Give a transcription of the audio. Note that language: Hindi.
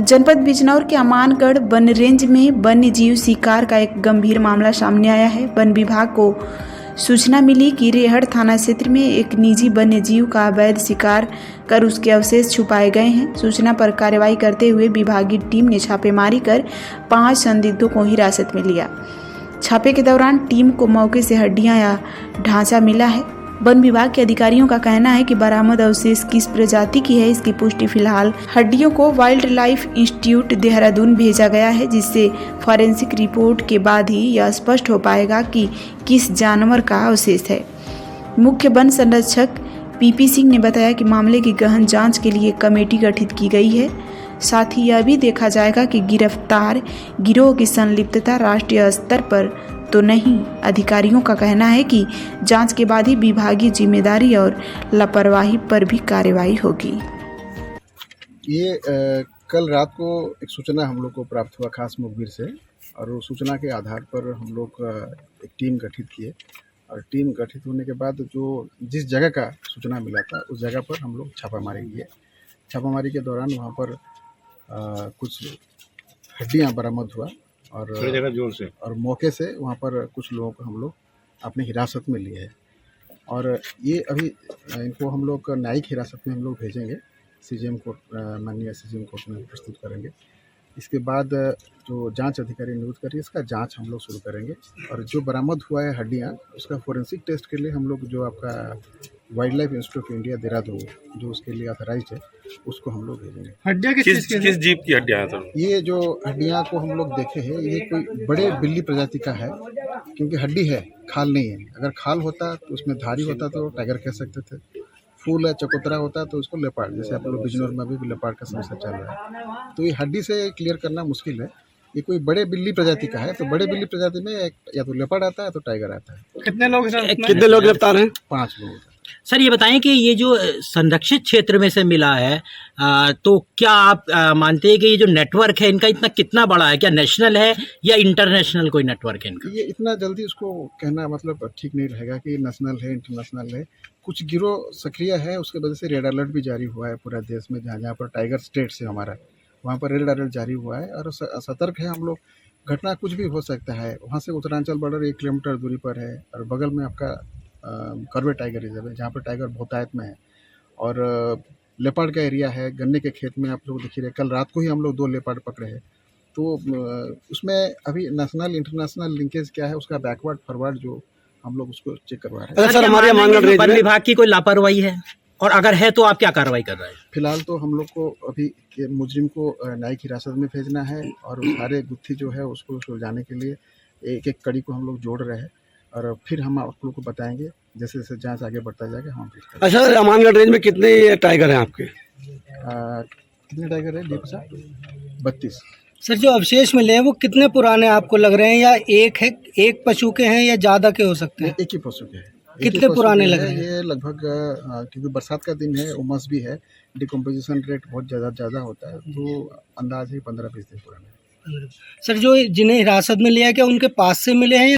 जनपद बिजनौर के अमानगढ़ वन रेंज में वन्य जीव शिकार का एक गंभीर मामला सामने आया है। वन विभाग को सूचना मिली कि रेहड़ थाना क्षेत्र में एक निजी वन्य जीव का अवैध शिकार कर उसके अवशेष छुपाए गए हैं। सूचना पर कार्रवाई करते हुए विभागीय टीम ने छापेमारी कर 5 संदिग्धों को हिरासत में लिया। छापे के दौरान टीम को मौके से हड्डियां या ढांचा मिला है। वन विभाग के अधिकारियों का कहना है कि बरामद अवशेष किस प्रजाति की है, इसकी पुष्टि फिलहाल हड्डियों को वाइल्ड लाइफ इंस्टीट्यूट देहरादून भेजा गया है, जिससे फॉरेंसिक रिपोर्ट के बाद ही यह स्पष्ट हो पाएगा कि किस जानवर का अवशेष है। मुख्य वन संरक्षक पीपी सिंह ने बताया कि मामले की गहन जांच के लिए कमेटी गठित की गई है। साथ ही यह भी देखा जाएगा कि गिरफ्तार गिरोह की संलिप्तता राष्ट्रीय स्तर पर तो नहीं। अधिकारियों का कहना है कि जांच के बाद ही विभागीय जिम्मेदारी और लापरवाही पर भी कार्रवाई होगी। ये कल रात को एक सूचना हम लोग को प्राप्त हुआ खास मुखबिर से, और उस सूचना के आधार पर हम लोग एक टीम गठित किए, और टीम गठित होने के बाद जो जिस जगह का सूचना मिला था उस जगह पर हम लोग छापामारी किए। छापामारी के दौरान वहाँ पर कुछ हड्डियाँ बरामद हुआ और मौके से वहाँ पर कुछ लोगों को हम लोग अपने हिरासत में लिए हैं, और ये अभी इनको हम लोग न्यायिक हिरासत में हम लोग भेजेंगे। सीजीएम कोर्ट, माननीय सीजीएम कोर्ट में प्रस्तुत करेंगे। इसके बाद जो जांच अधिकारी नियुक्त करिए, इसका जांच हम लोग शुरू करेंगे, और जो बरामद हुआ है हड्डियाँ उसका फोरेंसिक टेस्ट के लिए हम लोग जो आपका wild life institute of India Dehradun जो उसके लिए ऑथराइज्ड है उसको हम लोग भेजेंगे। हड्डियाँ किस जीव की हड्डियाँ हैं सर? ये जो हड्डियाँ को हम लोग देखे हैं ये कोई बड़े बिल्ली प्रजाति का है, क्योंकि हड्डी है, खाल नहीं है। अगर खाल होता तो उसमें धारी होता तो टाइगर कह सकते थे। फूल है, चकोतरा होता तो उसको लेपर्ड, जैसे आप लोग बिजनौर में भी लेपर्ड का समस्या चल रहा है। तो ये हड्डी से क्लियर करना मुश्किल है। ये कोई बड़े बिल्ली प्रजाति का है, तो बड़े बिल्ली प्रजाति में या तो लेपर्ड आता है तो टाइगर आता है। कितने लोग गिरफ्तार हैं? 5 लोग। सर ये बताएं कि ये जो संरक्षित क्षेत्र में से मिला है, तो क्या आप मानते हैं कि ये जो नेटवर्क है इनका इतना कितना बड़ा है? क्या नेशनल है या इंटरनेशनल कोई नेटवर्क है इनका? ये इतना जल्दी उसको कहना मतलब ठीक नहीं रहेगा कि नेशनल है इंटरनेशनल है। कुछ गिरोह सक्रिय है, उसके वजह से रेड अलर्ट भी जारी हुआ है पूरा देश में। जहाँ जहाँ पर टाइगर स्टेट से हमारा वहाँ पर रेड अलर्ट जारी हुआ है, और सतर्क है हम लोग। घटना कुछ भी हो सकता है। वहाँ से उत्तरांचल बॉर्डर 1 किलोमीटर दूरी पर है, और बगल में आपका कर्वे टाइगर रिजर्व है जहाँ पर टाइगर बहुतायत में है, और लेपर्ड का एरिया है। गन्ने के खेत में आप लोग देख रहे, कल रात को ही हम लोग 2 लेपर्ड पकड़े हैं। तो उसमें अभी नेशनल इंटरनेशनल लिंकेज क्या है उसका बैकवर्ड फॉरवर्ड जो हम लोग उसको चेक करवा रहे हैं। सर हमारे वन विभाग की कोई लापरवाही है, और अगर है तो आप क्या कार्रवाई कर रहे हैं? फिलहाल तो हम लोग को अभी मुजरिम को न्यायिक हिरासत में भेजना है, और सारे गुत्थी जो है उसको सुलझाने के लिए एक एक कड़ी को हम लोग जोड़ रहे हैं, और फिर हम आप लोग को बताएंगे जैसे जैसे जांच आगे बढ़ता जाएगा। हम अच्छा, अमानगढ़ रेंज में कितने टाइगर हैं आपके? कितने टाइगर है? 32। सर जो अवशेष मिले हैं वो कितने पुराने आपको लग रहे हैं, या एक पशु के हैं या ज्यादा के हो सकते हैं? एक ही पशु के हैं। कितने पुराने लग रहे हैं? ये लगभग क्योंकि बरसात का दिन है, उमस भी है, डिकम्पोजिशन रेट बहुत ज़्यादा होता है, तो अंदाज है 15-20 दिन पुराने। सर जो जिन्हें हिरासत में लिया गया उनके पास से मिले हैं?